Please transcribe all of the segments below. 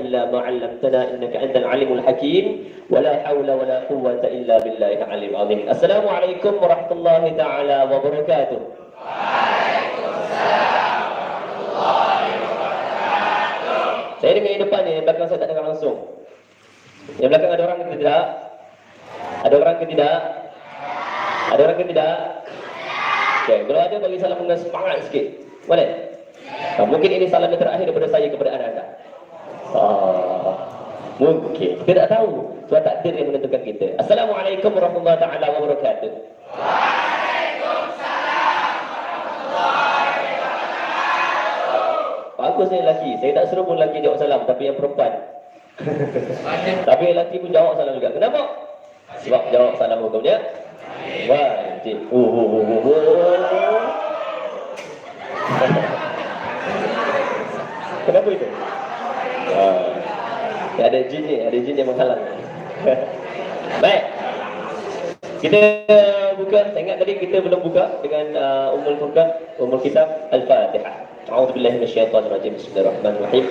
إلا ما علمتنا إنك أنت العليم الحكيم ولا حول ولا قوة إلا بالله العلي العظيم. السلام عليكم ورحمة الله تعالى وبركاته. Saya dengar yang depan ni, yang belakang saya tak dengar langsung. Yang belakang ada orang ke tidak? Ada orang ke tidak? Ada orang ke tidak? Okay, kalau ada bagi salam dengan semangat sikit. Boleh? Mungkin ini salam yang terakhir daripada saya kepada anda. Mungkin. Kita tak tahu. Tuhan takdir yang menentukan kita. Assalamualaikum warahmatullahi taala wabarakatuh. Bagus ni lelaki. Saya tak suruh pun lelaki jawab salam, tapi yang perempuan. Tapi yang lelaki pun jawab salam juga. Kenapa? Sebab jawab salam hukumnya wajib. Kenapa itu? Ada jin yang menghalang. Baik. Kita buka, saya ingat tadi kita belum buka dengan Ummul Furqan, Ummul Kitab Al-Fatihah. أعوذ بالله من الشيطان الرجيم بسم الله الرحمن الرحيم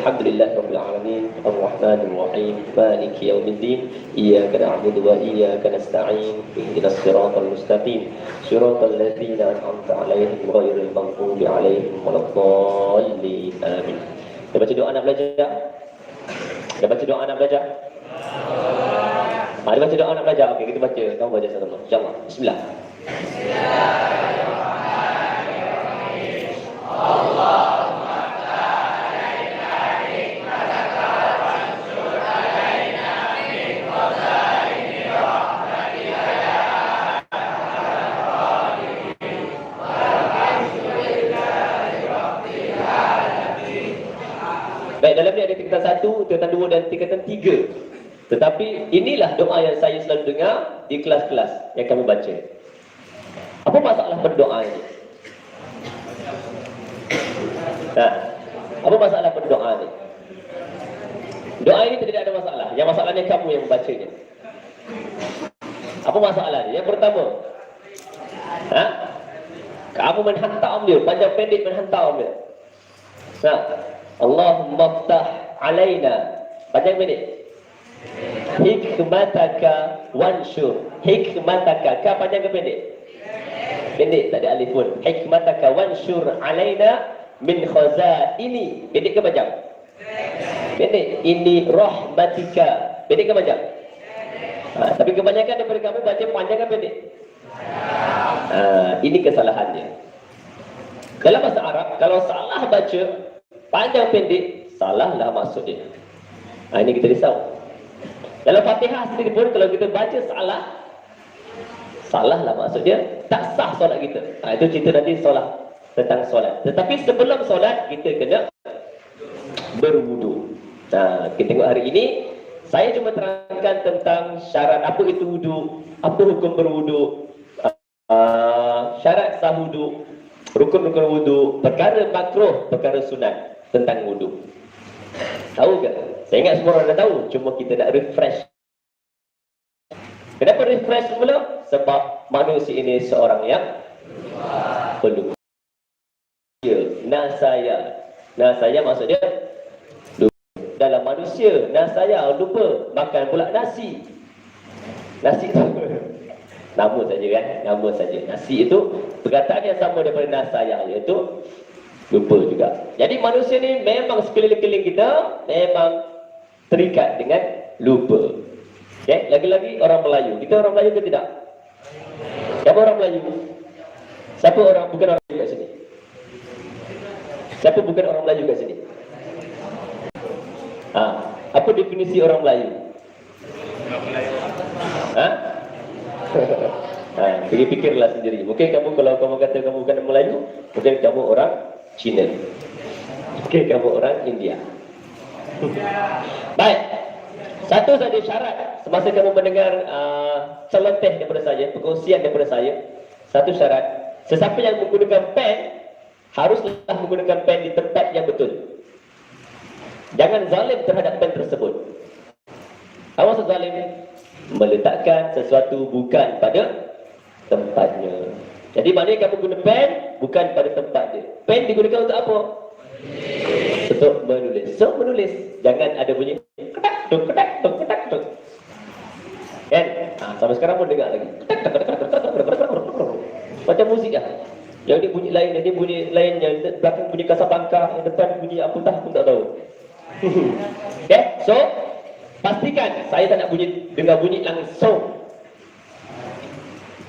الحمد لله رب العالمين الرحمن الرحيم مالك يوم الدين إياك نعبد وإياك نستعين اهدنا الصراط المستقيم صراط الذين أنعمت عليهم غير المغضوب عليهم ولا الضالين آمين. Dah baca doa nak belajar? Dah baca doa nak belajar? Dah baca doa nak belajar? Okey, kita baca. Kamu baca sama-sama. InsyaAllah. Bismillah. Allahumma ta'alaina hikmataka wansur alaina min khazaini rahmatika ya arhamar-rahimin walhamdulillahi rabbil alamin. Baik, dalam ni ada tingkatan 1, tingkatan 2 dan tingkatan 3. Tetapi inilah doa yang saya selalu dengar di kelas-kelas yang kami baca. Apa masalah berdoa ini? Apa masalah berdoa ni? Doa ini tidak ada masalah. Yang masalahnya kamu yang membacanya. Apa masalahnya? Yang pertama, kamu menghantam dia, panjang pendek menghantam dia. Allahumma ftah alaina, panjang pendek. Hikmataka wansyur. Hikmataka, ka panjang ke pendek? Pendek, tak ada alif pun. Hikmataka wansyur alaina min khazaini, pendek ke panjang? Pendek. Ini rahmatika, pendek ke panjang? Tapi kebanyakan daripada kamu baca panjang ke pendek? Ini kesalahannya. Dalam bahasa Arab, kalau salah baca panjang pendek, salahlah maksudnya. Ini kita risau. Dalam Fatihah sendiri pun kalau kita baca salahlah maksudnya, tak sah solat kita. Itu cerita nanti solat, tentang solat. Tetapi sebelum solat kita kena berwudu. Kita tengok hari ini saya cuma terangkan tentang syarat apa itu wudu, apa hukum berwudu, syarat sah wudu, rukun-rukun wudu, perkara makruh, perkara sunat tentang wudu. Tahu ke? Saya ingat semua orang dah tahu, cuma kita nak refresh. Kenapa refresh semula? Sebab manusia ini seorang yang perlu. Nasaya maksudnya lupa. Dalam manusia, nasaya lupa makan pula nasi. Nasi itu nama saja kan, nama saja. Nasi itu perkataan yang sama daripada nasaya, iaitu lupa juga. Jadi manusia ni memang sekeliling kita memang terikat dengan lupa. Okay? Lagi-lagi orang Melayu. Kita orang Melayu ke tidak? Siapa orang Melayu? Siapa orang bukan orang Melayu kat sini? Siapa bukan orang Melayu kat sini? Apa definisi orang Melayu? Pergi fikirlah sendiri. Mungkin kamu, kalau kamu kata kamu bukan Melayu, mungkin kamu orang Cina. Mungkin kamu orang India. Baik. Satu saja syarat semasa kamu mendengar celoteh daripada saya, perkongsian daripada saya. Satu syarat, sesiapa yang menggunakan pen haruslah menggunakan pen di tempat yang betul. Jangan zalim terhadap pen tersebut. Apa maksud zalim? Meletakkan sesuatu bukan pada tempatnya. Jadi maknanya kamu guna pen bukan pada tempat dia. Pen digunakan untuk apa? Esok menulis. So menulis, jangan ada bunyi ketak tuk ketak tuk ketak tuk. Kan? Sampai sekarang pun dengar lagi. Ketak ketak ketak ketak ketak ketak ketak. Macam musik lah. Yang dia bunyi lain, yang dia bunyi lain, yang belakang bunyi Casablanca, yang depan bunyi apa entah pun tak tahu. Okay? So pastikan saya tak nak dengar bunyi langsung.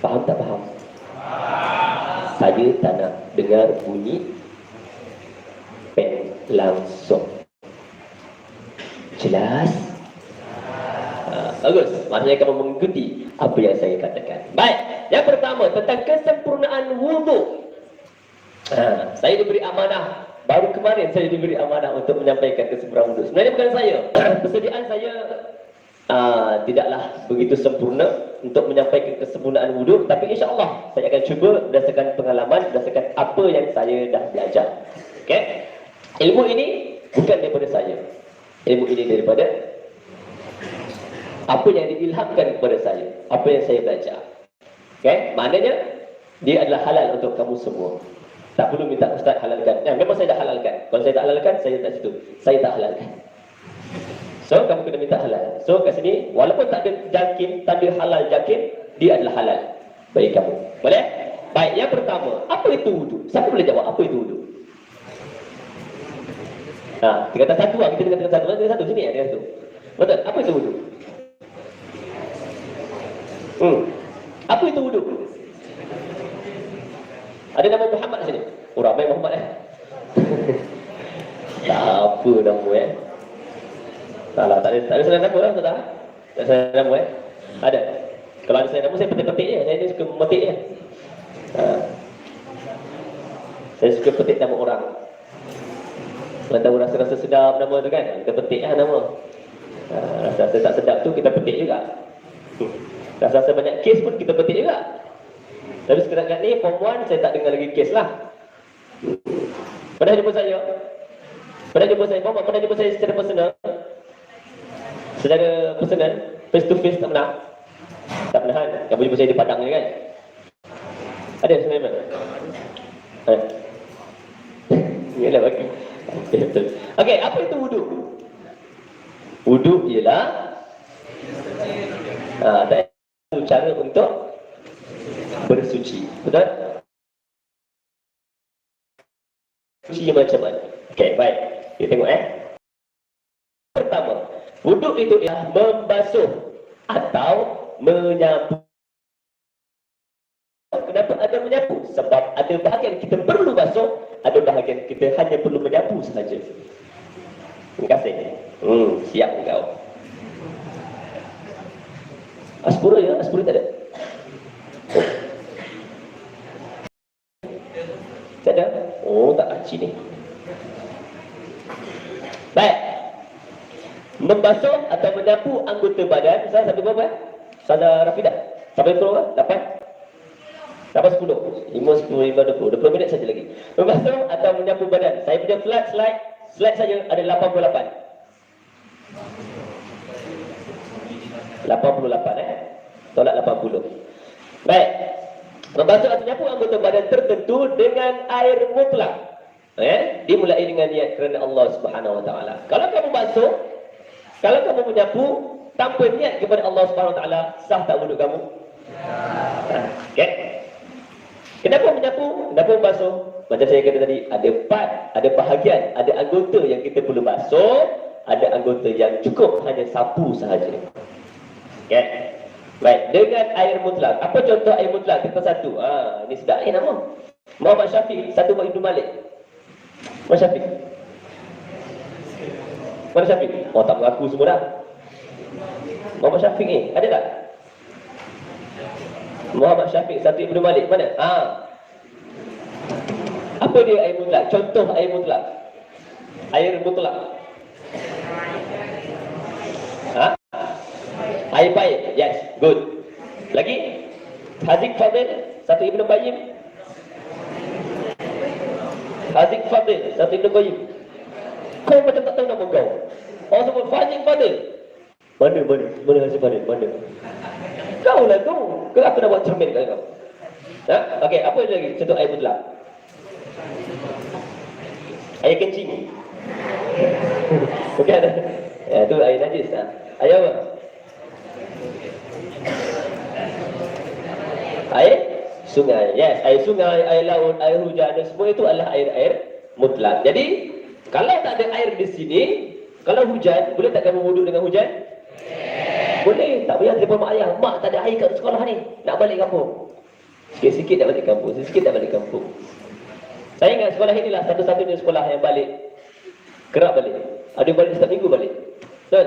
Faham tak faham? Saya tak nak dengar bunyi pen langsung. Jelas? Bagus. Maksudnya kamu mengikuti apa yang saya katakan. Baik. Yang pertama tentang kesempurnaan wudhu. Saya diberi amanah. Baru kemarin saya diberi amanah untuk menyampaikan kesempurnaan wudhu. Sebenarnya bukan saya. Persediaan saya tidaklah begitu sempurna untuk menyampaikan kesempurnaan wudhu. Tapi insya-Allah saya akan cuba berdasarkan pengalaman, berdasarkan apa yang saya dah belajar. Okay? Ilmu ini bukan daripada saya. Ilmu ini daripada apa yang diilhamkan kepada saya, apa yang saya belajar. Okay? Maknanya dia adalah halal untuk kamu semua. Tak perlu minta ustaz halalkan. Memang saya dah halalkan. Kalau saya tak halalkan, saya tak situ. Saya tak halalkan. So kamu kena minta halal. So kat sini walaupun tak ada jakin, tak ada halal jakin, dia adalah halal bagi kamu. Boleh? Baik, yang pertama, apa itu wudu? Siapa boleh jawab apa itu wudu? Kita kata satu lah, kita kata satu sini ada satu. Betul, apa itu wudu? Apa itu wudu? Ada nama Muhammad sini? Oh, ramai Muhammad Apa nama Salah, tak ada salah nama lah, tak? Tak ada salah nama Ada. Kalau ada salah nama, saya petik-petik je. Saya suka memetik je. Saya suka petik nama orang. Kalau tahu rasa-rasa sedap nama tu kan, kita petik lah nama. Rasa-rasa tak sedap tu, kita petik juga. Rasa-rasa banyak kes pun, kita petik juga. Tapi sekarang ni, form 1, saya tak dengar lagi kes lah. Pernah jumpa saya? Pernah jumpa saya secara personal? Secara personal, face to face tak pernah. Tak pernah kan? Yang jumpa saya di Padang ni kan? Ada sebenarnya? Yalah bagi. Betul. Okey, apa itu wudu? Wudu ialah satu cara untuk bersuci. Betul? Suci macam mana? Okey, baik. Kita tengok Pertama, wudu itu ialah membasuh atau menyapu. Kenapa ada menyapu? Sebab ada bahagian kita perlu basuh, ada bahagian kita hanya perlu menyapu sahaja. Terima kasih. Siap kau. Aspura ya? Aspura tak ada? Tak ada? Oh, tak kacik ni. Baik. Membasuh atau menyapu anggota badan. Sampai berapa? Saudara Rafidah. Sampai berapa? 8? Sampai 10. 5, 10, 5, 20. 20 minit saja lagi. Membasuh atau menyapu badan. Saya punya slide saja ada 88. 88 tolak 80. Baik. Membasuh atau menyapu anggota badan tertentu dengan air mutlak. Dimulai dengan niat kerana Allah Subhanahu Wa Taala. Kalau kamu basuh, kalau kamu menyapu tanpa niat kepada Allah Subhanahu Wa Taala, sah tak wudu kamu? Okey. Kenapa menyapu? Kenapa membasuh? Macam saya kata tadi, ada part, ada bahagian, ada anggota yang kita perlu basuh, ada anggota yang cukup hanya sapu sahaja. Okey. Baik, dengan air mutlak. Apa contoh air mutlak? Kita satu. Ini sedap nama. Muhammad Syafiq, satu buat Ibnu Malik. Muhammad Syafiq. Mana Syafiq? Oh, tak mengaku semua dah. Muhammad Syafiq ni, ada tak? Muhammad Syafiq, satu Ibnu Malik. Mana? Apa dia air mutlak? Contoh air mutlak. Air mutlak. Air pahit. Yes, good. Lagi? Haziq Fadil, satu Ibnu Qayyim. Haziq Fadil, satu Ibnu Qayyim. Kau macam tak tahu nama kau. Orang sebut Haziq Fadil. Mana Haziq Fadil? Mana? Kau lah tu. Kau aku nak buat cermin kat kau. Okey, apa lagi? Contoh air mutlak. Air kencing. Bukan. Ya, itu air najis. Air apa? Air sungai. Yes, air sungai, air laut, air hujan, dan semua itu adalah air-air mutlak. Jadi, kalau tak ada air di sini, kalau hujan, boleh tak kamu wuduk dengan hujan? Boleh. Tak payah telefon mak ayah. Mak, tak ada air kat sekolah ni. Nak balik kampung. Sikit-sikit nak balik kampung. Sikit-sikit nak balik kampung. Saya ingat sekolah inilah satu-satunya sekolah yang balik. Kerap balik. Ada balik setiap minggu balik. Betul?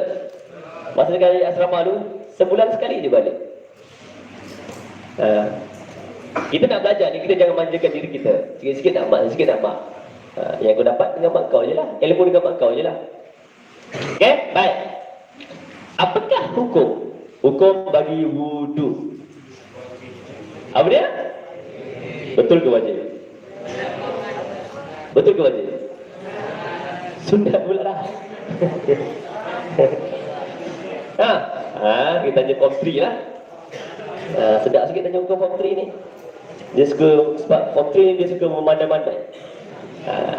Masa dekat asrama tu, sebulan sekali dia balik. Kita nak belajar ni, kita jangan manjakan diri kita. Sikit-sikit nak mak, sikit nak mak. Yang kau dapat dengan mak kau je lah. Ilmu dengan mak kau je lah. Okay? Baik. Apakah hukum? Hukum bagi wudu. Apa dia? Betul ke wajib? Betul ke wajib? Sunat pula lah. Kita tanya form 3 lah. Sedap sikit tanya hukum form 3 ni. Dia suka, sebab form 3 ni dia suka memandai-mandai.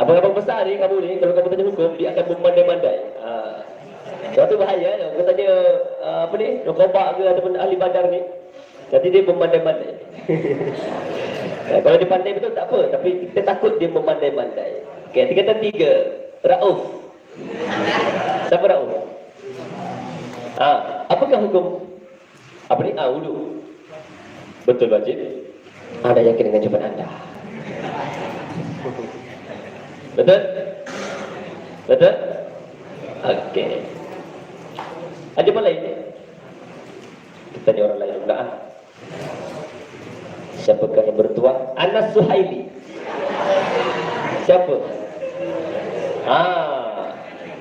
Abang-abang besar ni, kamu ni, kalau kamu tanya hukum, dia akan memandai-mandai. Sebab tu bahaya, kau tanya apa ni, Rokobak ke ataupun ahli badar ni, nanti dia memandai-mandai. Kalau dia pandai betul tak apa, tapi kita takut dia memandai-mandai. Okay, tingkatan 3, Rauf. Siapa Rauf? Apakah hukum apa ni? Wudu. Betul wajib. Anda yakin dengan jawapan anda? Betul? Betul? Okey. Ada apa lain? Kita tanya orang lain pula. Siapakah yang bertuah? Anas Suhaili. Siapa?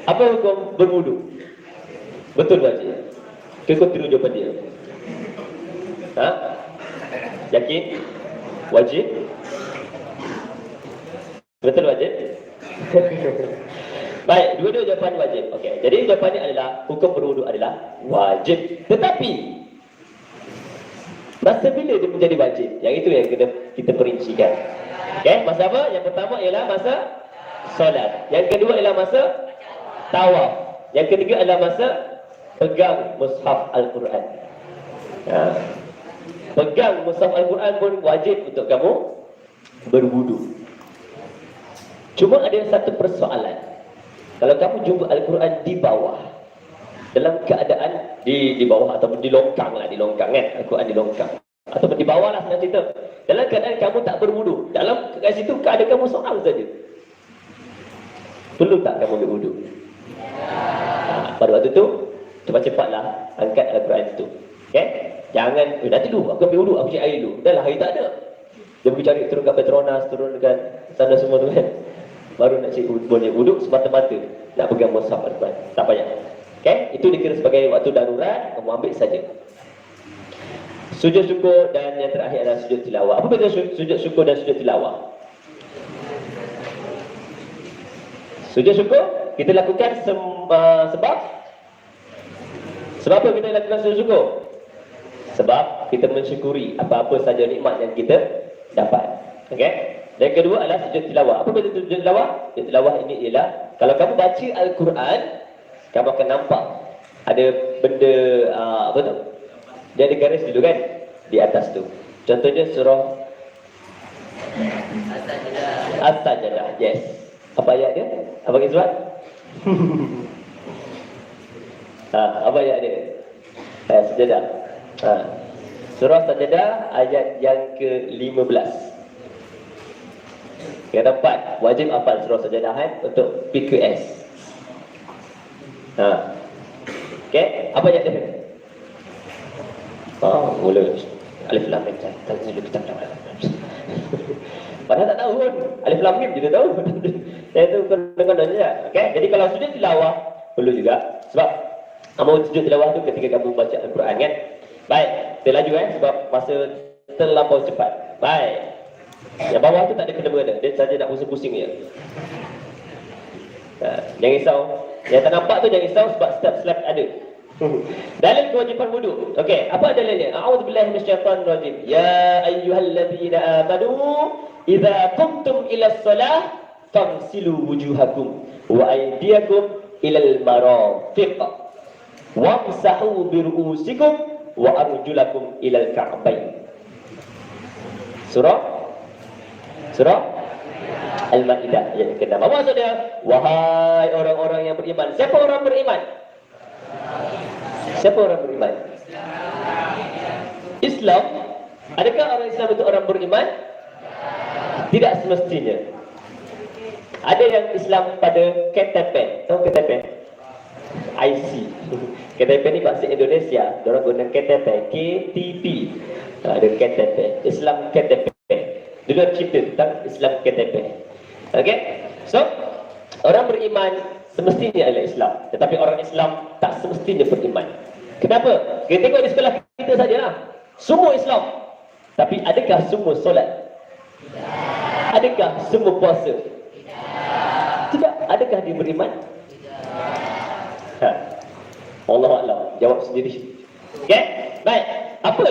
Apa hukum berwudu? Betul wajib. Kau tiru jawapan dia. Yakin? Wajib? Betul wajib? Baik, dua-dua jawapan wajib. Okey. Jadi jawapannya adalah hukum berwudu adalah wajib. Tetapi masa bila dia menjadi wajib? Yang itu yang kita perincikan. Okey, masa apa? Yang pertama ialah masa solat. Yang kedua ialah masa tawaf. Yang ketiga adalah masa pegang mushaf Al-Quran. Pegang mushaf Al-Quran pun wajib untuk kamu berwudu. Cuma ada satu persoalan. Kalau kamu jumpa Al-Quran di bawah, dalam keadaan di bawah ataupun di longkang lah, kan? Al-Quran di longkang ataupun di bawah lah senang cerita. Dalam keadaan kamu tak berwudu, dalam kat situ keadaan kamu seorang saja, perlu tak kamu berwudu? Pada waktu tu cepat-cepatlah angkat Al-Quran itu. Okay? Jangan, nanti dulu aku ambil wudu, aku cari air dulu. Dah lah, air tak ada. Dia pergi cari turun kat Petronas, turun dekat sana semua tu kan. Baru nak cari boleh wudu semata-mata nak pegang mushaf Al-Quran. Tak payah. Okay? Itu dikira sebagai waktu darurat, kamu ambil saja. Sujud syukur dan yang terakhir adalah sujud tilawah. Apa beza sujud syukur dan sujud tilawah? Sujud syukur kita lakukan sebab apa kita lakukan sujud syukur? Sebab kita mensyukuri apa-apa saja nikmat yang kita dapat. Okey? Dan kedua adalah sujud tilawah. Apa beza sujud tilawah? Sujud tilawah ini ialah kalau kamu baca Al-Quran, kamu akan nampak ada benda apa tu? Dia ada garis dulu kan di atas tu. Contohnya surah As-Sajdah. Yes. Apa ayat dia? Apa bagi surat? Apa ayat dia? Sajdah. Surah Sajdah ayat yang ke-15. Yang keempat, wajib hafal surah Sajdah untuk PQS. Okey, apa ayat dia? Mula Alif Lam Mim. Padahal tak tahu pun. Alif Lam Mim juga tahu. Saya tu kadang-kadang je. Okey, jadi kalau sujud tilawah perlu juga. Sebab kamu sujud tilawah tu ketika kamu baca Al-Quran kan. Baik, kita laju sebab masa terlampau cepat. Baik. Yang bawah tu tak ada kena-mengena. Dia saja nak pusing-pusing je. Jangan risau. Yang tak nampak tu jangan risau sebab setiap slide ada. Dalil kewajipan wudu. Okey, apa dalilnya? A'udzubillahi minasyaitonir rajim. Ya ayyuhalladzina amanu idza qumtum ila shalah famsilu wujuhakum wa aydiyakum ilal marafiq wamsahu biru'usikum wa arjulakum ilal ka'bayn. Surah Al-Maidah ayat ke-6. Apa maksudnya? Wahai orang-orang yang beriman. Siapa orang beriman? Siapa orang beriman? Islam. Adakah orang Islam itu orang beriman? Tidak semestinya. Ada yang Islam pada KTP. Tahu KTP? IC. KTP ni bahasa Indonesia. Diorang guna KTP. KTP. Ada KTP. Islam KTP. Dulu cerita tentang Islam KTP. Okey? So, orang beriman semestinya adalah Islam. Tetapi orang Islam tak semestinya beriman. Kenapa? Kita tengok di sekolah kita sajalah. Semua Islam. Tapi adakah semua solat? Adakah semua puasa? Tidak. Adakah dia beriman? Allah Alam. Jawab sendiri. Okey? Baik. Apa?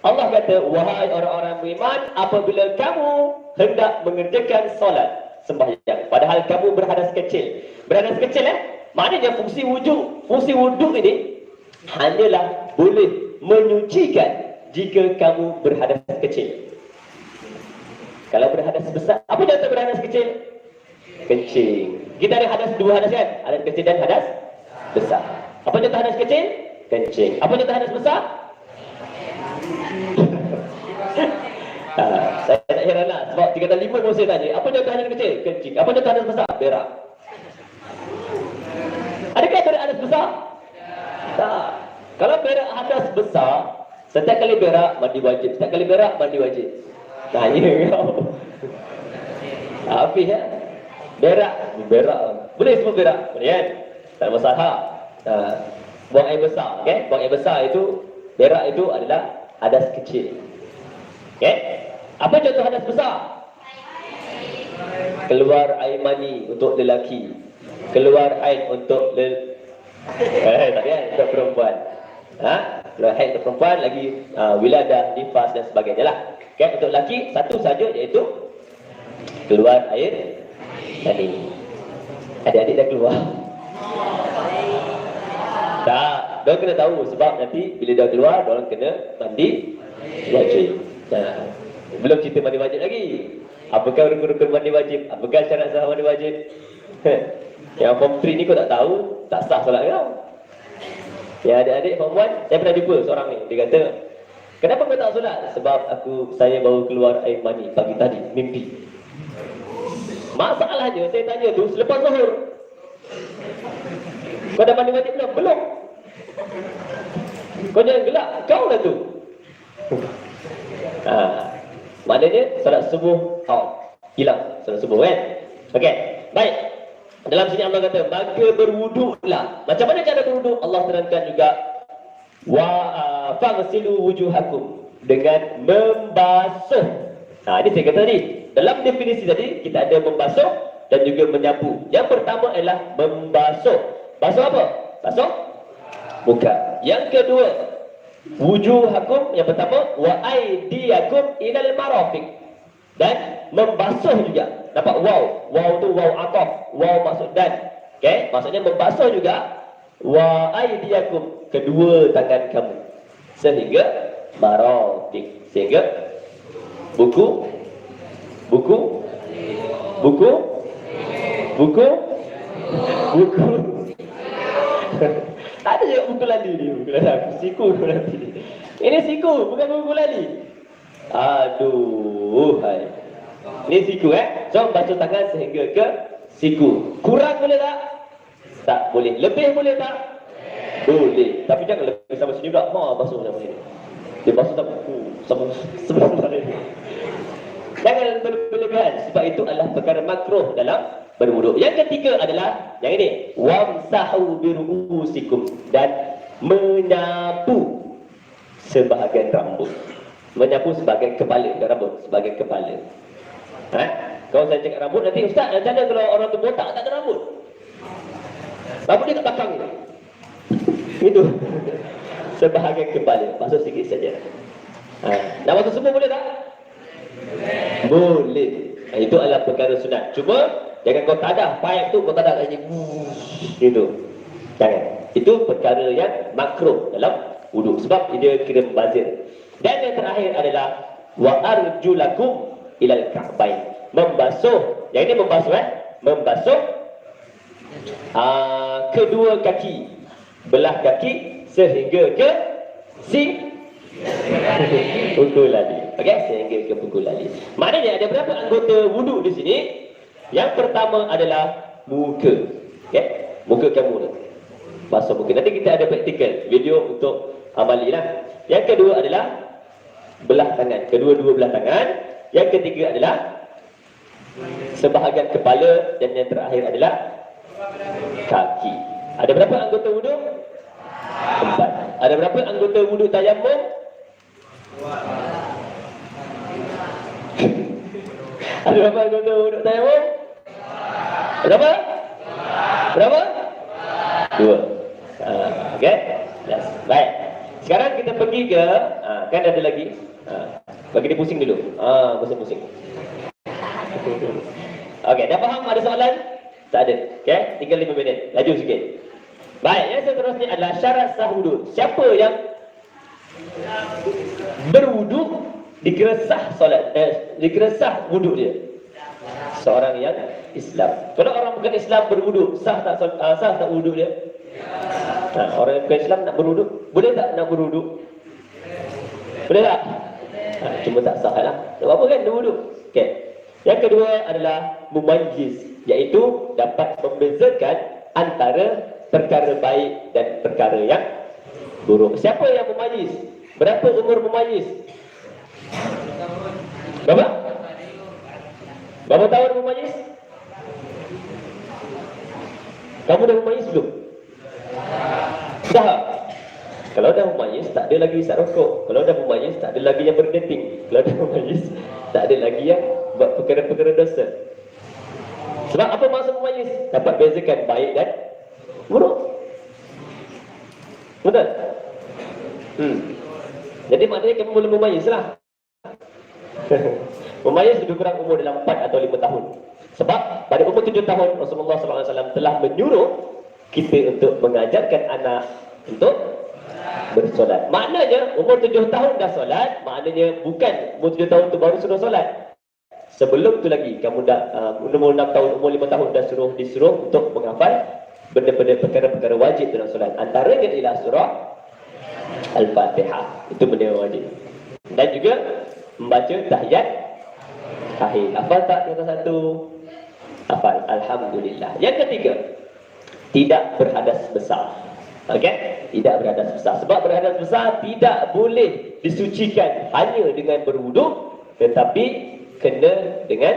Allah kata, wahai orang-orang beriman, apabila kamu hendak mengerjakan solat, sembahyang, padahal kamu berhadas kecil. Berhadas kecil maknanya fungsi wudu ini hanyalah boleh menyucikan jika kamu berhadas kecil. Kalau berhadas besar, apa contoh berhadas kecil? Kencing. Kita ada dua hadas kan? Hadas kecil dan hadas besar. Apa contoh hadas kecil? Kencing. Apa contoh hadas besar? Saya tak heran lah. Sebab 3 dan 5 pun saya tanya. Apa contoh hadas kecil? Kencing. Apa contoh hadas besar? Berak. Adakah ada hadas besar? Tak. Kalau berak hadas besar, setiap kali berak mandi wajib. Setiap kali berak mandi wajib. Tanya kau. Habis ya? Berak. Boleh semua berak. Boleh kan? Tak ada masalah. Buang air besar. Okay? Buang air besar itu, berak itu adalah hadas kecil. Okay? Apa contoh hadas besar? Keluar air mani untuk lelaki. Keluar haid untuk tak kan? Untuk perempuan. Keluar haid untuk perempuan, lagi wiladah, nifas dan sebagainya lah. Okay? Untuk lelaki, satu saja iaitu keluar air mani. Adik-adik dah keluar. Tak, diorang kena tahu sebab nanti bila dia keluar, diorang kena mandi wajib. Belum cerita mandi wajib lagi. Apakah rukun-rukun mandi wajib? Apakah syarat sah mandi wajib? Yang form 3 ni kau tak tahu, tak sah solat kau. Ya, adik-adik form 1, saya pernah jumpa seorang ni. Dia kata, kenapa kau tak solat? Sebab saya baru keluar air mani pagi tadi, mimpi. Masalahnya, saya tanya tu selepas zuhur. Kau dah mandi wajib belum? Belum. Kau jangan gelak, kau lah tu. Maknanya salat subuh hilang salat subuh kan? Okey. Baik. Dalam sini Allah kata, maka berwuduklah. Macam mana cara berwuduk? Allah terangkan juga fagsilu wujuhakum, dengan membasuh. Ini saya kata tadi, dalam definisi tadi kita ada membasuh dan juga menyapu. Yang pertama adalah membasuh. Basuh apa? Basuh muka. Yang kedua, wujuhakum, yang pertama, wa aydiyakum ilal marafiq, dan membasuh juga. Nampak waw? Waw tu waw ataf. Waw maksud dan. Okey, maksudnya membasuh juga. Wa aydiyakum, kedua tangan kamu, sehingga marafiq, sehingga buku. Tak ada juga buku lali ni. Siku nanti. Ini siku, bukan buku lali. Aduh, hai. Ini siku So, basuh tangan sehingga ke siku. Kurang boleh tak? Tak boleh. Lebih boleh tak? Boleh. Tapi jangan lebih sama sini pula. Basuh sama sini. Dia basuh sama sebelum ni. Jangan berlebihan, sebab itu adalah perkara makruh dalam berwuduk. Yang ketiga adalah yang ini, wamsahu biru'usikum, dan menyapu sebahagian rambut. Menyapu sebahagian kepala, bukan rambut, sebahagian kepala. Kalau saya cakap rambut, nanti ustaz, macam mana kalau orang tu botak tak ada rambut? Rambut dia kat belakang ni. Itu sebahagian kepala, basuh sikit saja. Nak basuh semua boleh tak? Boleh. Itu adalah perkara sunat. Cuma Jangan kau tadah pipe tu, kau tadah kat sini. Gitu. Jangan. Itu perkara yang makruh dalam wuduk sebab dia kira membazir. Dan yang terakhir adalah wa arjulakum ilal ka'bain. Membasuh. Yang ini membasuh membasuh kedua kaki, belah kaki sehingga ke pukul lali. Okey, sehingga ke pukul lali. Maknanya ada berapa anggota wuduk di sini? Yang pertama adalah muka. Okey, muka kamu tu. Basuh muka. Nanti kita ada praktikal video untuk amalilah. Yang kedua adalah belah tangan, kedua-dua belah tangan. Yang ketiga adalah sebahagian kepala dan yang terakhir adalah kaki. Ada berapa anggota wuduk? 4. Ada berapa anggota wuduk tayammum? 2. Ada berapa anggota wuduk tayammum? Berapa? Berapa? 2. Okey. Yes. Baik. Sekarang kita pergi ke kan ada lagi. Bagi dia pusing dulu. Pusing-pusing. Okey, dah faham ada soalan? Tak ada. Okey, tinggal 5 minit. Laju sikit. Baik, yang seterusnya adalah syarat sah wuduk. Siapa yang berwuduk dikira sah solat, dikira sah wuduk dia? Seorang yang Islam. Kalau orang bukan Islam berwuduk, sah tak wuduk dia? Orang yang bukan Islam nak berwuduk, boleh tak nak berwuduk? Boleh tak? Cuma tak sah lah. Tak apa kan dia wuduk. Okey. Yang kedua adalah mumayyiz, iaitu dapat membezakan antara perkara baik dan perkara yang buruk. Siapa yang mumayyiz? Berapa umur mumayyiz? Berapa? Berapa tahun mumayyiz? Kamu dah mumayyiz belum? Dah. Kalau dah mumayyiz, tak ada lagi isap rokok. Kalau dah mumayyiz, tak ada lagi yang berdating. Kalau dah mumayyiz, tak ada lagi yang buat perkara-perkara dosa. Sebab apa maksud mumayyiz? Dapat bezakan baik dan buruk. Betul? Jadi maknanya kamu boleh mumayyiz lah. Mumayyiz lebih kurang umur dalam 4 atau 5 tahun. Sebab pada umur 7 tahun Rasulullah SAW telah menyuruh kita untuk mengajarkan anak untuk bersolat. Maknanya umur 7 tahun dah solat, maknanya bukan umur 7 tahun tu baru suruh solat. Sebelum tu lagi kamu dah umur 6 tahun, umur 5 tahun dah disuruh untuk menghafal benda-benda perkara-perkara wajib dalam solat. Antaranya ialah surah Al-Fatihah. Itu benda yang wajib. Dan juga membaca tahiyat akhir. Hafal tak kata satu? Hafal. Alhamdulillah. Yang ketiga, tidak berhadas besar. Okey? Tidak berhadas besar. Sebab berhadas besar tidak boleh disucikan hanya dengan berwuduk, tetapi kena dengan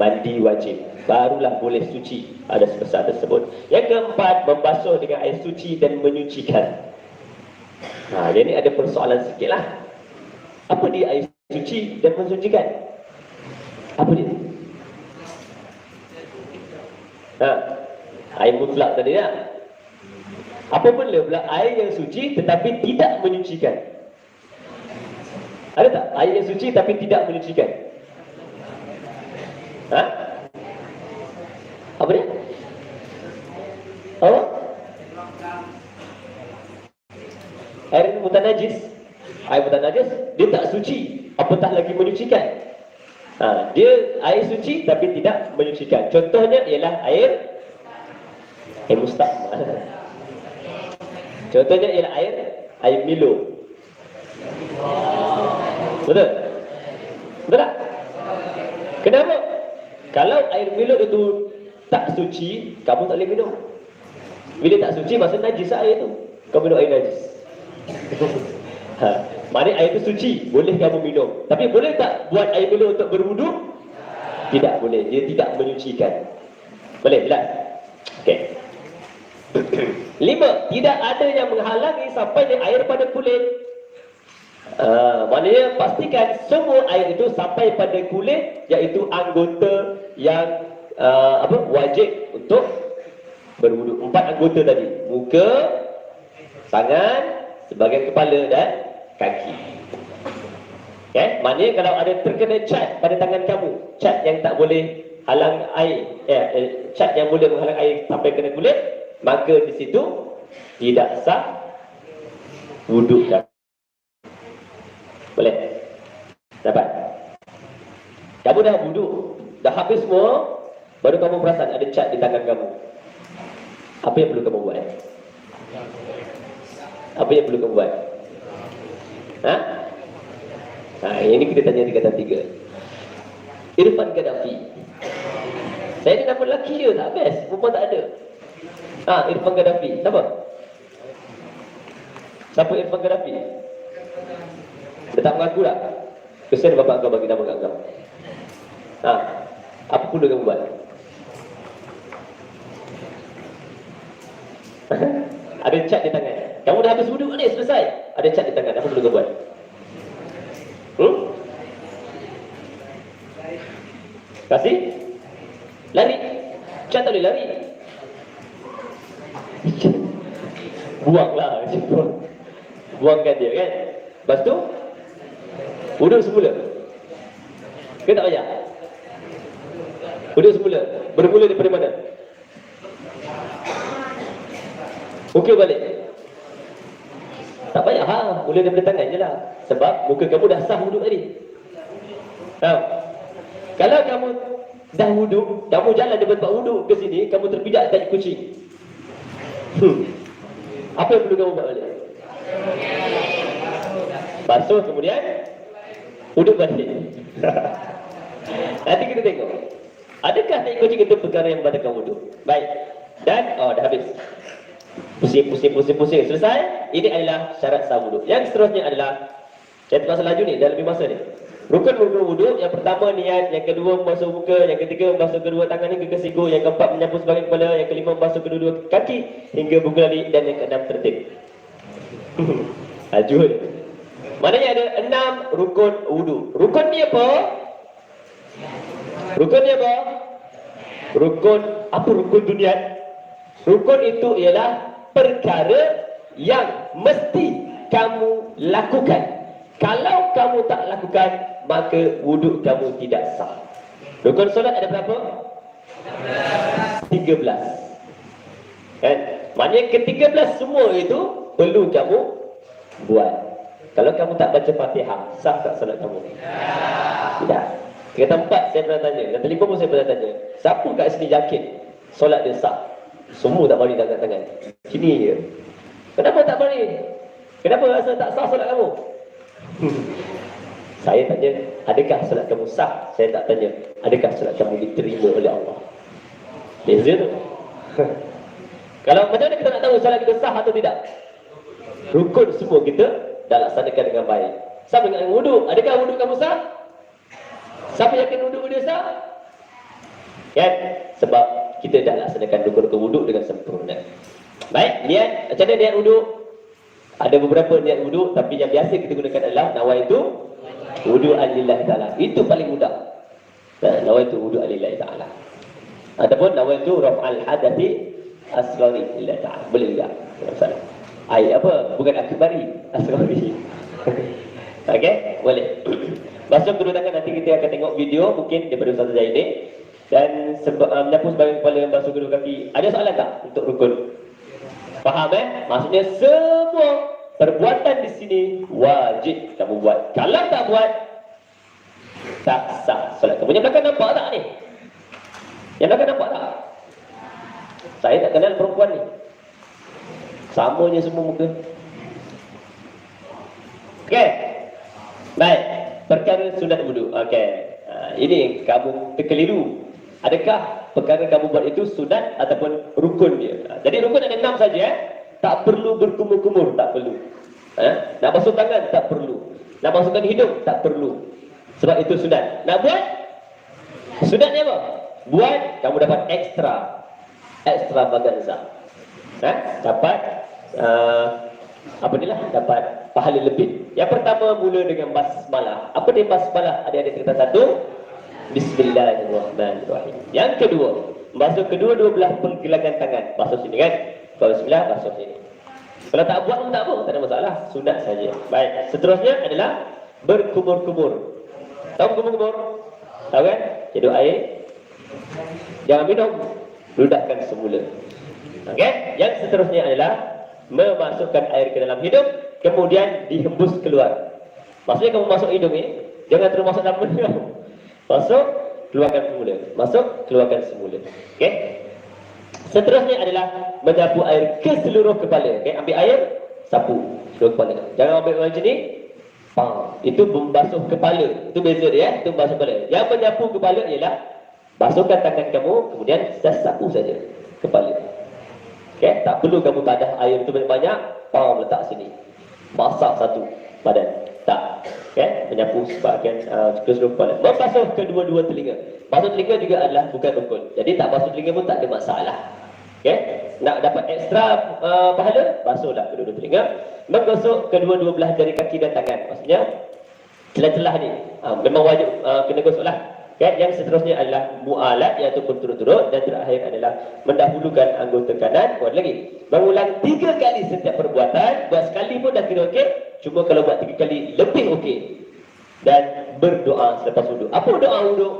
mandi wajib. Barulah boleh suci hadas besar tersebut. Yang keempat, membasuh dengan air suci dan menyucikan. Jadi ada persoalan sikit lah. Apa dia air suci dan mensucikan? Apa dia? Air mutlak tadi ya. Apa benda pula air yang suci tetapi tidak menyucikan? Ada tak air yang suci tapi tidak menyucikan? Apa dia? Apa? Air mutanajis. Air mutanajis dia tak suci, apatah lagi menyucikan. Dia air suci tapi tidak menyucikan. Contohnya ialah air mustahmal. Contohnya ialah air Milo. Betul? Betul tak? Kenapa? Kalau air Milo itu tak suci, kamu tak boleh minum. Bila tak suci, maksudnya najis air itu. Kamu minum air najis. Maknanya air itu suci, boleh kamu minum. Tapi boleh tak buat air Milo untuk berwuduk? Tidak boleh, dia tidak menyucikan. Boleh, jelas? Okey. 5. Tidak ada yang menghalangi sampainya air pada kulit. Maknanya pastikan semua air itu sampai pada kulit, iaitu anggota yang wajib untuk berwuduk. 4 anggota tadi. Muka, tangan, sebahagian kepala dan kaki. Maknanya kalau ada terkena cat pada tangan kamu, cat yang tak boleh halang air, cat yang boleh menghalang air sampai kena kulit, maka di situ tidak sah wuduk kamu. Boleh? Dapat? Kamu dah wuduk, dah habis semua, baru kamu perasan ada cat di tangan kamu. Apa yang perlu kamu buat? Apa yang perlu kamu buat? Ini kita tanya di kata 3. Irfan Gaddafi. Saya ni nama lelaki je, tak best. Perempuan tak ada. Irfan Gaddafi. Siapa? Siapa Irfan Gaddafi? Dia tak mengaku tak? Kesian bapak kau bagi nama kat kau. Apa perlu kamu buat? Ada cat di tangan. Kamu dah habis wuduk ni, selesai. Ada cat di tangan. Apa perlu kamu buat? Kasih? Lari? Cat tak boleh lari. Buanglah. Buangkan dia kan. Lepas tu wuduk semula. Ke tak payah? Wuduk semula. Bermula daripada mana? Muka balik. Tak payah mula daripada tangan je lah. Sebab muka kamu dah sah wuduk tadi. Kalau kamu dah wuduk, kamu jalan daripada tempat wuduk ke sini, kamu terpijak tak kucing. Apa yang perlu kamu buat balik? Basuh kemudian wuduk balik. Nanti kita tengok, adakah tai kucing itu perkara yang membatalkan wuduk? Baik. Dan dah habis. Pusing. Selesai. Ini adalah syarat sah wuduk. Yang seterusnya adalah, saya terpaksa laju ni, dah lebih masa ni. Rukun wuduk, yang pertama niat, yang kedua membasuh muka, yang ketiga membasuh kedua tangan hingga ke siku, yang keempat menyapu sebahagian kepala, yang kelima membasuh kedua-dua kaki hingga buku lali, dan yang keenam tertib. Laju ni. Maknanya ada 6 rukun wuduk. Rukun ni apa? Apa rukun dunia? Rukun itu ialah perkara yang mesti kamu lakukan. Kalau kamu tak lakukan, maka wuduk kamu tidak sah. Rukun solat ada berapa? 13. Kan? Maknanya ke-13 semua itu perlu kamu buat. Kalau kamu tak baca Fatihah, sah tak solat kamu? Tidak. Kata 4 saya pernah tanya, kata 5 pun saya pernah tanya, siapa kat sini yakin solat dia sah? Semua tak balik tangan-tangan. Sini je. Kenapa tak balik? Kenapa rasa tak sah solat kamu? Saya tanya, adakah solat kamu sah? Saya tak tanya, adakah solat kamu diterima oleh Allah? Beza tu. Kalau macam mana kita nak tahu solat kita sah atau tidak? Rukun semua kita dah laksanakan dengan baik. Sama dengan wuduk, adakah wuduk kamu sah? Siapa yakin wuduk dia sah? Kan? Sebab kita dah laksanakan rukun wuduk dengan sempurna. Baik, niat. Macam mana niat wuduk? Ada beberapa niat wuduk, tapi yang biasa kita gunakan adalah nawaitu wudu'an lillahi ta'ala. Itu paling mudah. Nawaitu wudu'an lillahi ta'ala. Ataupun nawaitu raf'al hadathi asghari lillahi ta'ala. Boleh juga. Tak masalah. Apa? Bukan akbari, asghari. Okey, boleh. Basuh kedua tangan, nanti kita akan tengok video mungkin daripada Ustaz Zaidin. Dan menyapu sebagai kepala, basuh kedua kaki. Ada soalan tak untuk rukun? Faham Maksudnya semua perbuatan di sini wajib kamu buat. Kalau tak buat, tak sah solat kamu. Yang belakang nampak tak ni? Yang belakang nampak tak? Saya tak kenal perempuan ni. Samanya semua muka. Okey. Baik. Perkara sunat wudu. Okey. Ini kamu terkeliru. Adakah perkara kamu buat itu sunat ataupun rukun dia? Jadi rukun ada 6 saja. Tak perlu berkumur-kumur, tak perlu. Nak basuh tangan, tak perlu. Nak basuhkan hidung, tak perlu. Sebab itu sunat. Nak buat? Sunat ni apa? Buat, kamu dapat extravaganza. Dapat apa ni lah? Dapat pahala lebih. Yang pertama mula dengan basmalah. Apa dia basmalah? Adik-adik kata satu. Bismillahirrahmanirrahim. Yang kedua, basuh kedua-dua belah pergelangan tangan. Basuh sini kan? Kalau bismillah, basuh sini. Kalau tak buat pun tak apa, tak ada masalah. Sunat saja. Baik. Seterusnya adalah berkumur-kumur. Tahu kumur-kumur? Tahu kan? Hidup air, Jangan minum, ludahkan semula. Okey, yang seterusnya adalah memasukkan air ke dalam hidung, kemudian dihembus keluar. Maksudnya kamu masuk hidung ini, jangan terus masuk dalam mulut. Masuk, keluarkan semula. Masuk, keluarkan semula. Okey. Seterusnya adalah menyapu air ke seluruh kepala. Okey, ambil air, sapu seluruh kepala. Jangan ambil macam ni. Itu membasuh kepala. Itu beza dia, itu membasuh kepala. Yang menyapu kepala ialah basuhkan tangan kamu, kemudian sapu saja kepala. Okey, tak perlu kamu tadah air itu banyak-banyak, letak sini. Masak satu badan. Tak. Okey, menyapu sebahagian ke seluruh kepala. Membasuh kedua-dua telinga. Basuh telinga juga adalah bukan rukun. Jadi tak basuh telinga pun tak ada masalah. Okey, nak dapat ekstra pahala, basuhlah kedua-dua telinga. Menggosok kedua-dua belah jari kaki dan tangan. Maksudnya celah-celah ni memang wajib kena gosoklah. Okay, yang seterusnya adalah mu'alat, iaitu pun turut-turut, dan terakhir adalah mendahulukan anggota kanan. Buat lagi, mengulang 3 kali setiap perbuatan. Buat sekali pun dah kira okey, cuma kalau buat 3 kali lebih okey. Dan berdoa selepas wuduk. Apa doa wuduk?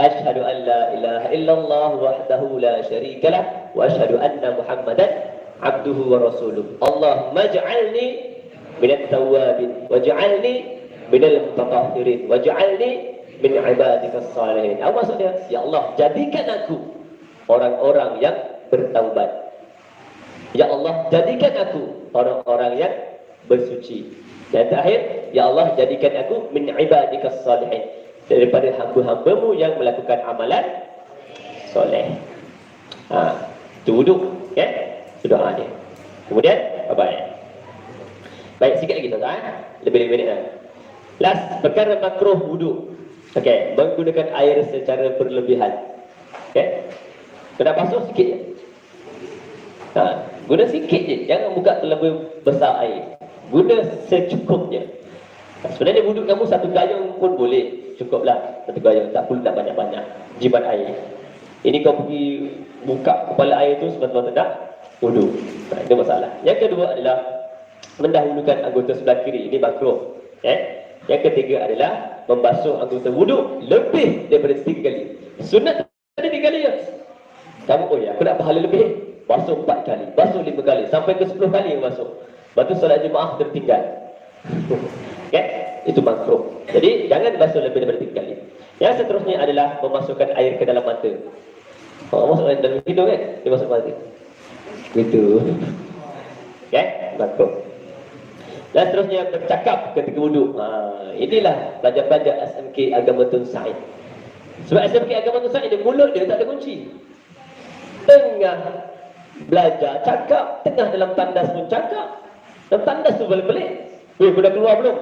Asyhadu an la ilaha illallah wahdahu la syarikalah wa asyhadu anna Muhammadan abduhu wa rasuluh. Allahumma ij'alni minat tawwabin waj'alni minal mutatahhirin waj'alni min ibadikas salihin. Apa maksudnya? Ya Allah, jadikan aku orang-orang yang bertaubat. Ya Allah, jadikan aku orang-orang yang bersuci. Dan terakhir, ya Allah, jadikan aku min ibadikas salihin, daripada hamba-hambamu yang melakukan amalan soleh. Itu wuduk, okay? Itu doa dia. Kemudian, bye-bye. Baik, sikit lagi tuan-tuan. Lebih-lebih minit dah. Last, perkara makruh wuduk. Okey, menggunakan air secara berlebihan. Okey. Kena basuh sikit je. Guna sikit je, jangan buka terlalu besar air. Guna secukupnya. Sebenarnya wuduk kamu satu gayung pun boleh. Cukuplah satu gayung, tak perlu tak banyak-banyak jimat air. Ini kau pergi buka kepala air tu sebab-sebab tak wuduk. Itu masalah. Yang kedua adalah mendahulukan anggota sebelah kiri. Ini makruh. Yang ketiga adalah membasuh anggota wuduk lebih daripada 3 kali. Sunat ada 3 kali je. Kamu, oh ya, aku nak pahala lebih. Basuh 4 kali, basuh 5 kali, sampai ke 10 kali basuh. Lepas tu solat jemaah tertinggal. Okay? Itu makruh. Jadi jangan basuh lebih daripada 3 kali. Yang seterusnya adalah memasukkan air ke dalam mata. Masuk dalam hidung kan? Dia masuk mata. Itu. Okay? Makruh. Dan seterusnya bercakap ketika wuduk. Inilah pelajar-pelajar SMK Agama Tun Said. Sebab SMK Agama Tun Said, dia mulut dia tak ada kunci. Tengah belajar cakap, tengah dalam tandas pun cakap. Dalam tandas tu pelik-pelik. Weh, kau dah keluar belum?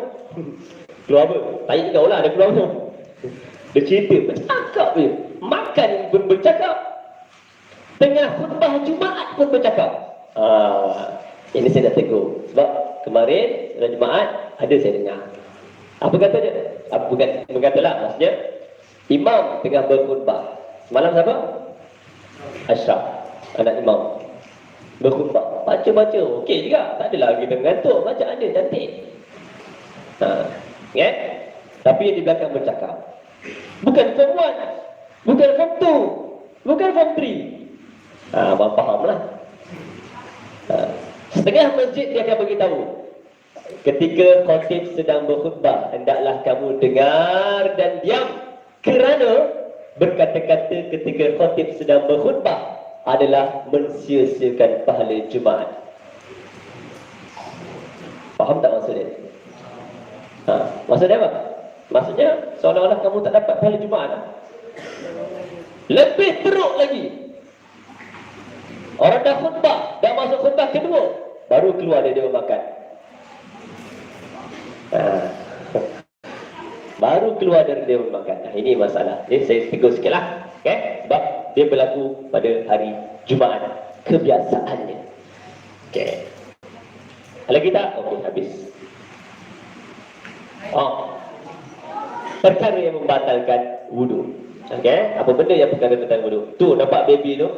Keluar apa? Tanya kau lah, dah keluar belum? Dia cerita, bercakap je. Makan pun bercakap. Tengah khutbah Jumaat pun bercakap. Ini saya nak tegur. Sebab kemarin dalam Jumaat ada saya dengar. Apa kata dia? Bukan katalah, maksudnya imam tengah berkhutbah. Semalam siapa? Ashraf, anak imam. Berkhutbah, baca-baca, okey juga. Tak adalah kita mengantuk, bacaan dia cantik. Tapi yang di belakang bercakap. Bukan form 1, bukan form 2, bukan form 3. Abang fahamlah. Setengah masjid dia akan beritahu, ketika khatib sedang berkhutbah, hendaklah kamu dengar dan diam, kerana berkata-kata ketika khatib sedang berkhutbah adalah mensia-siakan pahala Jumaat. Faham tak maksud dia? Maksud dia apa? Maksudnya seolah-olah kamu tak dapat pahala Jumaat. Lebih teruk lagi, orang dah khutbah, dah masuk khutbah kedua, baru keluar dia makan. Baru keluar dari dia makan. Ini masalah. Ini saya tegur sikit lah. Okay? Sebab dia berlaku pada hari Jumaat. Kebiasaannya. Okay. Lagi tak? Okey, habis. Perkara yang membatalkan wudu. Okay? Apa benda yang perkara membatalkan wudu? Tu, nampak baby tu?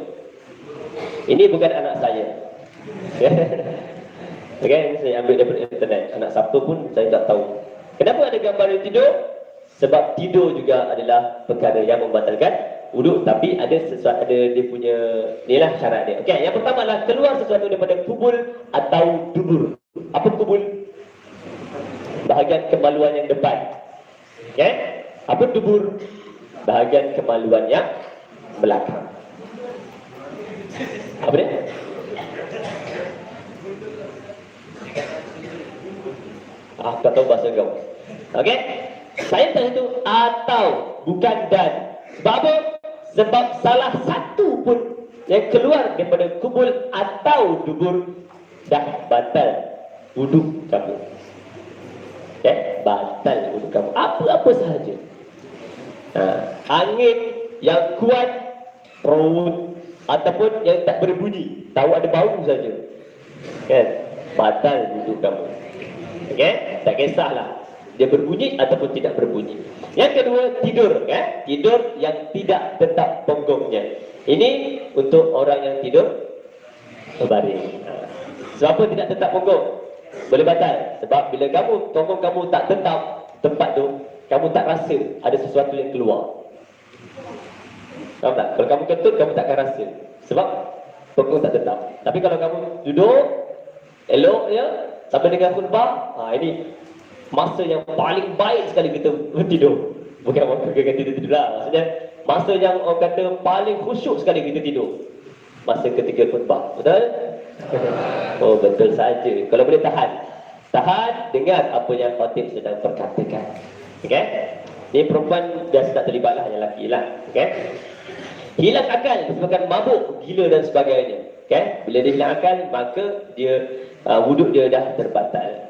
Ini bukan anak saya. Okay, saya ambil daripada internet. Anak siapa pun saya tak tahu. Kenapa ada gambar dia tidur? Sebab tidur juga adalah perkara yang membatalkan wuduk, tapi ada sesuatu, ada dia punya inilah syarat dia. Okey, yang pertama adalah keluar sesuatu daripada kubul atau dubur. Apa kubul? Bahagian kemaluan yang depan. Okey? Apa dubur? Bahagian kemaluan yang belakang. Apa dia? Tak tahu bahasa kau. Okey? Saya tahu itu atau bukan dan. Sebab apa? Sebab salah satu pun yang keluar daripada kubul atau dubur dah batal wuduk kamu. Batal wuduk kamu. Apa-apa sahaja. Angin yang kuat, raut, ataupun yang tak berbunyi, tahu ada bau saja, kan? Batal wuduk kamu. Okey? Tak kisahlah dia berbunyi ataupun tidak berbunyi. Yang kedua, tidur, kan? Tidur yang tidak tetap punggungnya. Ini untuk orang yang tidur berbaring. Sebab apa tidak tetap punggung? Boleh batal. Sebab bila punggung kamu tak tetap tempat tu, kamu tak rasa ada sesuatu yang keluar. Faham tak? Kalau kamu kentut, kamu takkan rasa. Sebab punggung tak tetap. Tapi kalau kamu duduk elok je sampai dengan khutbah, ini masa yang paling baik sekali kita tidur. Bukan orang kata tidur lah. Maksudnya masa yang orang kata paling khusyuk sekali kita tidur. Masa ketika khutbah. Betul? Oh, betul saja. Kalau boleh tahan. Tahan dengar apa yang khatib sedang perkatakan. Okey? Ni perempuan dah tak terlibat lah, yang lelaki lah. Okey? Hilang akal disebabkan mabuk, gila dan sebagainya. Okey? Bila dia hilang akal, maka dia wuduk dia dah terbatal.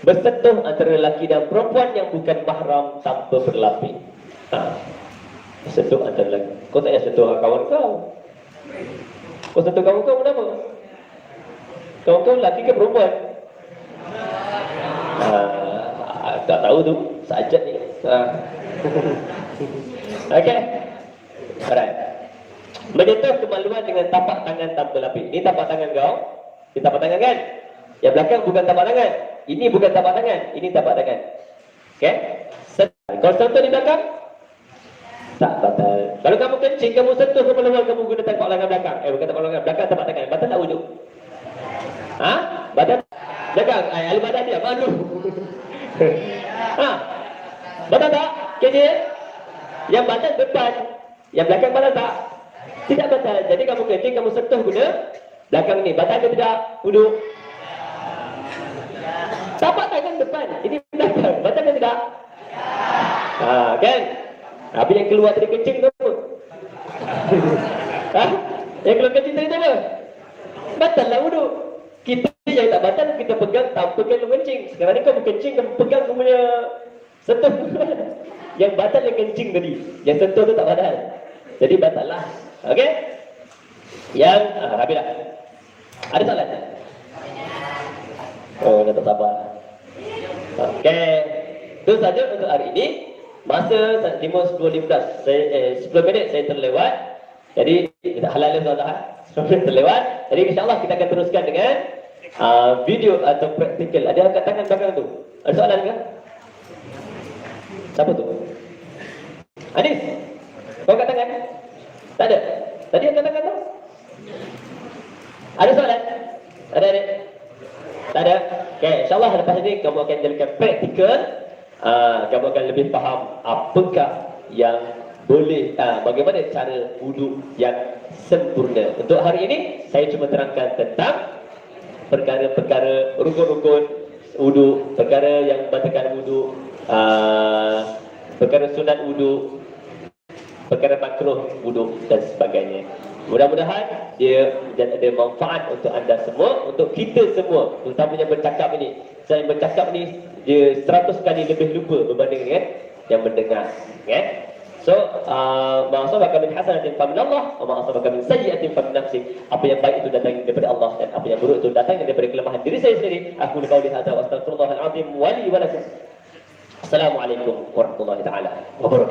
Bersentuh antara lelaki dan perempuan yang bukan mahram tanpa berlapis. Bersentuh antara lelaki. Kau tak payah sentuh kawan kau. Kau sentuh kawan kau kenapa? Kawan kau lelaki ke perempuan? Tak tahu tu. Sajat ni. Okey. Alright. Menyentuh kemaluan dengan tapak tangan tanpa lapis. Ini tapak tangan kau. Ini tapak tangan kan? Yang belakang bukan tapak tangan. Ini bukan tapak tangan. Ini tapak tangan. Okey? Kalau sentuh di belakang, tak batal. Kalau kamu kencing, kamu sentuh kemaluan, kamu guna tapak tangan belakang. Bukan tapak tangan belakang, tapak tangan. Batal tak wujud? Batal? Belakang? Al-Badan dia, malu. Batal tak? Kencing? Yang batal depan. Yang belakang batal tak? Tidak batal. Jadi kamu kencing, kamu sentuh guna belakang ni. Batal ke tidak? Wuduk. Tapak tangan depan. Ini belakang. Batal ke tidak? Kan? Habis yang keluar tadi kencing tu apa? Yang keluar kencing tadi tu apa? Batal lah wuduk. Kita yang tak batal, kita pegang tanpa kena kencing. Sekarang ni kamu kencing, kamu pegang, kamu punya sentuh. Yang batal yang kencing tadi. Yang sentuh tu tak batal. Jadi batal lah. Okey? Yang, habis dah. Ada soalan? Oh, dah tak sabar. Okey. Itu saja untuk hari ini. Masa 5:10 saya 10 minit saya terlewat. Jadi kita halal dah 10 minit terlewat. Jadi insya-Allah kita akan teruskan dengan video atau praktikal. Ada angkat tangan belakang tu. Ada soalan ke? Siapa tu? Anis. Kau angkat tangan? Tak ada. Tadi angkat tangan tu? Ada soalan? Ada? Tak ada? Okey, insya-Allah lepas ini kamu akan jadikan praktikal. Kamu akan lebih faham apakah yang boleh, bagaimana cara wuduk yang sempurna. Untuk hari ini saya cuma terangkan tentang perkara-perkara rukun-rukun wuduk, perkara yang membatalkan wuduk, perkara sunat wuduk, perkara makruh wuduk dan sebagainya. Mudah-mudahan dia ada manfaat untuk anda semua, untuk kita semua, terutamanya bercakap ini. Saya bercakap ni dia 100 kali lebih lupa berbanding dengan yang mendengar. Okay? So, ma asabaka min hasanatin fa min Allah, wa ma asabaka min sayyi'atin fa min nafsik. Apa yang baik itu datang daripada Allah dan apa yang buruk itu datang daripada kelemahan diri saya sendiri. Aku qauli hadza wa astaghfirullahal azim wa li wa lakum. Assalamualaikum warahmatullahi taala wabarakatuh.